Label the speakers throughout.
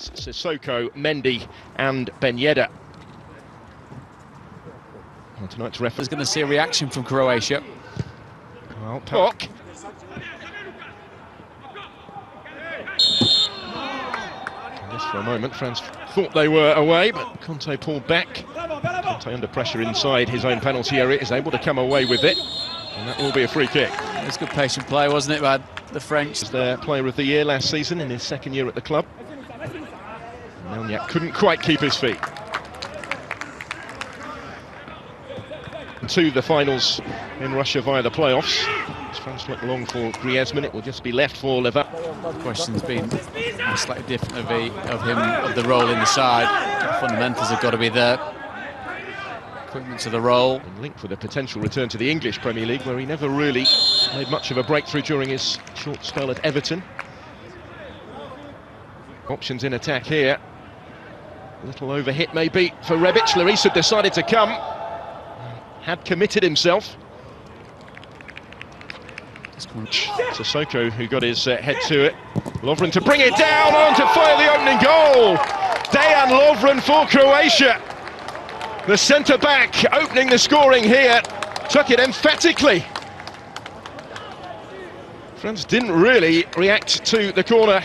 Speaker 1: There's Sissoko, Mendy and Ben Yedder. Well, tonight's referee is
Speaker 2: going to see a reaction from Croatia.
Speaker 1: Well, Park. Just for a moment, France thought they were away, but Conte pulled back. Conte under pressure inside his own penalty area is able to come away with it, and that will be a free kick.
Speaker 2: It was good patient play, wasn't it, by the French?
Speaker 1: Was their player of the year last season in his second year at the club. Melniak couldn't quite keep his feet. To the finals in Russia via the playoffs. As France look long for Griezmann, it will just be left for Leva.
Speaker 2: The question's been slightly different of the role in the side. The fundamentals have got to be there. Equipment to the role.
Speaker 1: And linked with a potential return to the English Premier League, where he never really made much of a breakthrough during his short spell at Everton. Options in attack here. A little overhit maybe for Rebic. Larissa decided to come. Had committed himself. Sissoko, who got his head to it. Lovren to bring it down, on to fire the opening goal. Dejan Lovren for Croatia. The centre-back opening the scoring here. Took it emphatically. France didn't really react to the corner.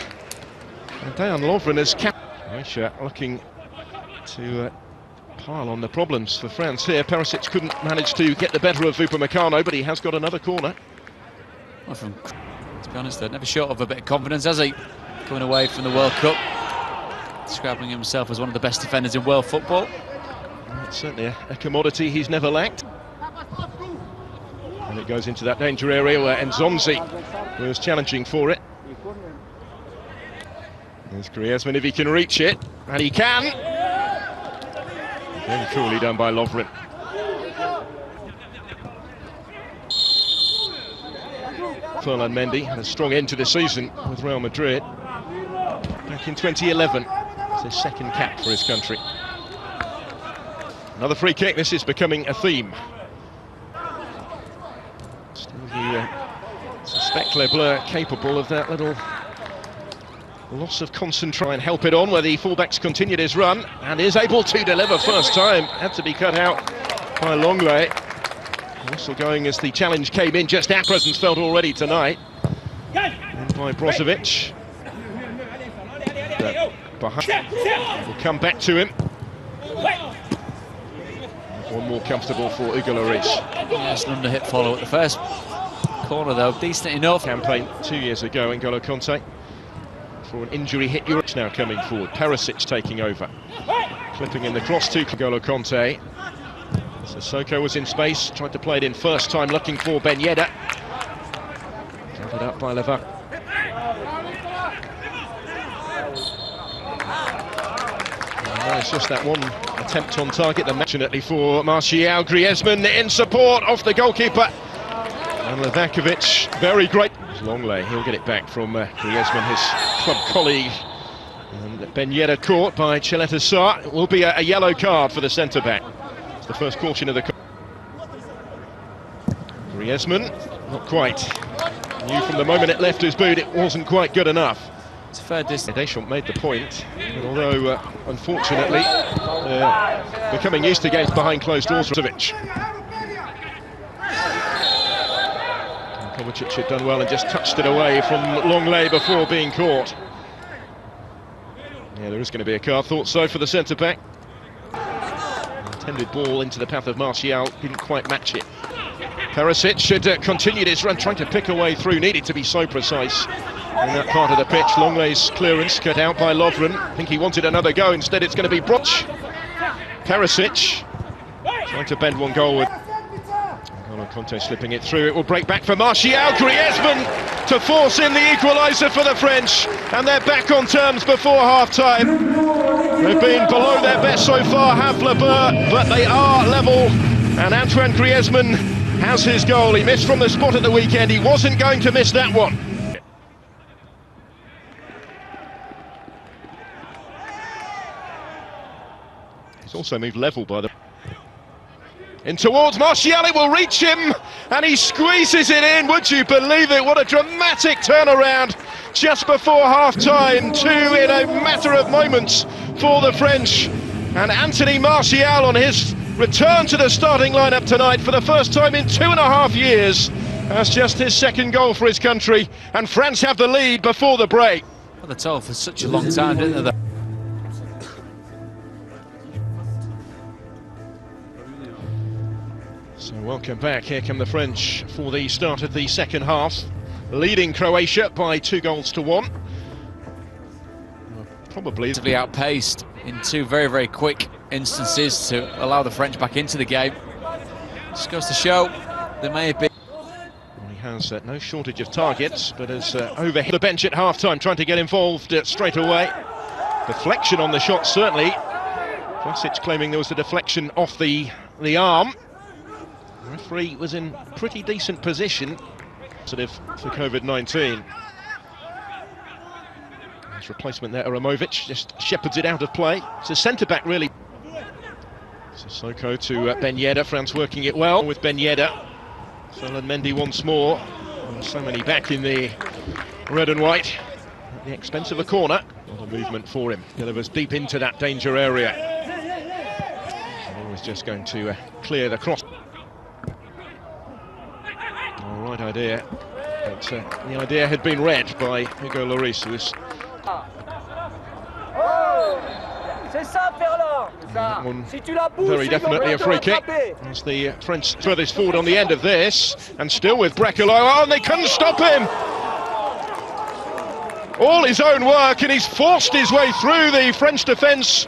Speaker 1: And Dejan Lovren has kept Croatia looking to pile on the problems for France here. Perisic couldn't manage to get the better of Upamecano, but he has got another corner.
Speaker 2: Well, to be honest, they're never short of a bit of confidence, has he? Coming away from the World Cup, describing himself as one of the best defenders in world football.
Speaker 1: It's certainly a commodity he's never lacked. And it goes into that danger area where Nzonzi was challenging for it. There's Griezmann if he can reach it, and he can. Very coolly done by Lovren. Ferland Mendy had a strong end to the season with Real Madrid. Back in 2011, it's his second cap for his country. Another free kick, this is becoming a theme. Still you suspect Les Bleus capable of that little loss of concentration and help it on, where the fullbacks continued his run and is able to deliver first time. Had to be cut out by Longley. Also going as the challenge came in, just our presence felt already tonight. And by Brozovic. We'll come back to him. One more comfortable for Hugo Lloris.
Speaker 2: Yes, an under-hit follow at the first corner though, decent enough.
Speaker 1: Campaign 2 years ago, N'Golo Conte. For an injury hit, Europe now coming forward. Perisic taking over. Clipping in the cross to N'Golo Conte. Sissoko was in space, tried to play it in first time, looking for Ben Yedder. Covered up by Leva. It's just that one attempt on target, unfortunately for Martial. Griezmann in support of the goalkeeper. And Levakovic, very great. Longley, he'll get it back from Griezmann, his club colleague. And Ben Yedder caught by Cheleta Sarr. It will be a yellow card for the centre-back. It's the first caution of the... Griezmann, not quite. Knew from the moment it left his boot it wasn't quite good enough.
Speaker 2: It's a fair distance.
Speaker 1: Deschamps made the point, but although unfortunately becoming used to games behind closed doors. Kovacic had done well and just touched it away from Longley before being caught. Yeah, there is going to be a card, thought so for the centre-back. Intended ball into the path of Martial, didn't quite match it. Perisic should continue his run, trying to pick a way through, needed to be so precise in that part of the pitch. Longley's clearance cut out by Lovren. I think he wanted another go, instead it's going to be Broch. Perisic trying to bend one goal with N'Golo Conte slipping it through. It will break back for Martial. Griezmann to force in the equaliser for the French, and they're back on terms before half-time. They've been below their best so far, have Les Bleus, but they are level, and Antoine Griezmann has his goal. He missed from the spot at the weekend, he wasn't going to miss that one. He's also moved level by the... In towards Martial, it will reach him, and he squeezes it in. Would you believe it? What a dramatic turnaround just before half-time. 2 in a matter of moments for the French. And Anthony Martial on his return to the starting lineup tonight for the first time in 2.5 years. That's just his second goal for his country, and France have the lead before the break.
Speaker 2: Well, they're told for such a long time, didn't they?
Speaker 1: So welcome back. Here come the French for the start of the second half, leading Croatia by 2-1. Probably
Speaker 2: outpaced in 2 very, very quick instances to allow the French back into the game. Just goes to show there may have been.
Speaker 1: Well, he has no shortage of targets, but has overhit the bench at half-time, trying to get involved straight away. Deflection on the shot, certainly. Prancis claiming there was a deflection off the arm. The referee was in pretty decent position. Positive for COVID-19. His replacement there, Aramovic, just shepherds it out of play. It's a centre-back, really. Sissoko to Ben Yedder. France working it well with Ben Yedder. Ferland Mendy once more. And so many back in the red and white at the expense of a corner. Not a movement for him. Delivers deep into that danger area. And he was just going to clear the cross. All right idea. But the idea had been read by Hugo Lloris, who was very definitely a free kick. As the French furthest forward on the end of this, and still with Berhasil. Oh, and they couldn't stop him! All his own work, and he's forced his way through the French defence.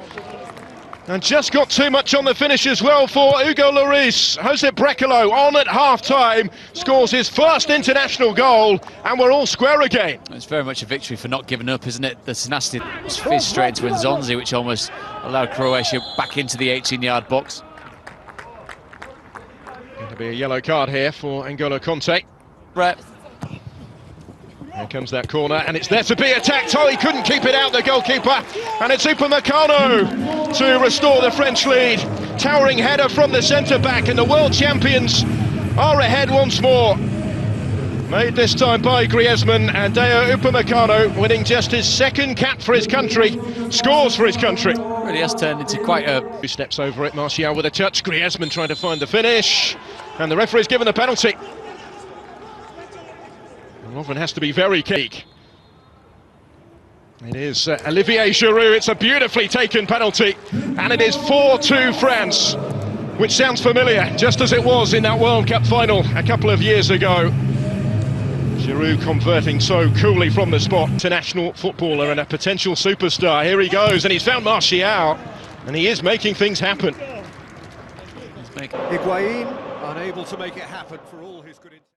Speaker 1: And just got too much on the finish as well for Hugo Lloris. Josep Berhasil on at half-time, scores his first international goal, and we're all square again.
Speaker 2: It's very much a victory for not giving up, isn't it? The tenacity fizzed straight into Nzonzi, which almost allowed Croatia back into the 18-yard box.
Speaker 1: Going to be a yellow card here for N'Golo Kanté.
Speaker 2: Brett.
Speaker 1: Here comes that corner, and it's there to be attacked. Oh, he couldn't keep it out, the goalkeeper. And it's Upamecano to restore the French lead. Towering header from the centre-back, and the world champions are ahead once more. Made this time by Griezmann, and Dayot Upamecano, winning just his second cap for his country, scores for his country.
Speaker 2: Really has turned into quite a...
Speaker 1: 2 steps over it, Martial with a touch. Griezmann trying to find the finish, and the referee's given the penalty. Lovren has to be very keen. It is Olivier Giroud. It's a beautifully taken penalty, and it is 4-2 France, which sounds familiar, just as it was in that World Cup final a couple of years ago. Giroud converting so coolly from the spot. International footballer and a potential superstar. Here he goes, and he's found Martial, and he is making things happen.
Speaker 3: Higuain unable to make it happen for all his good intentions.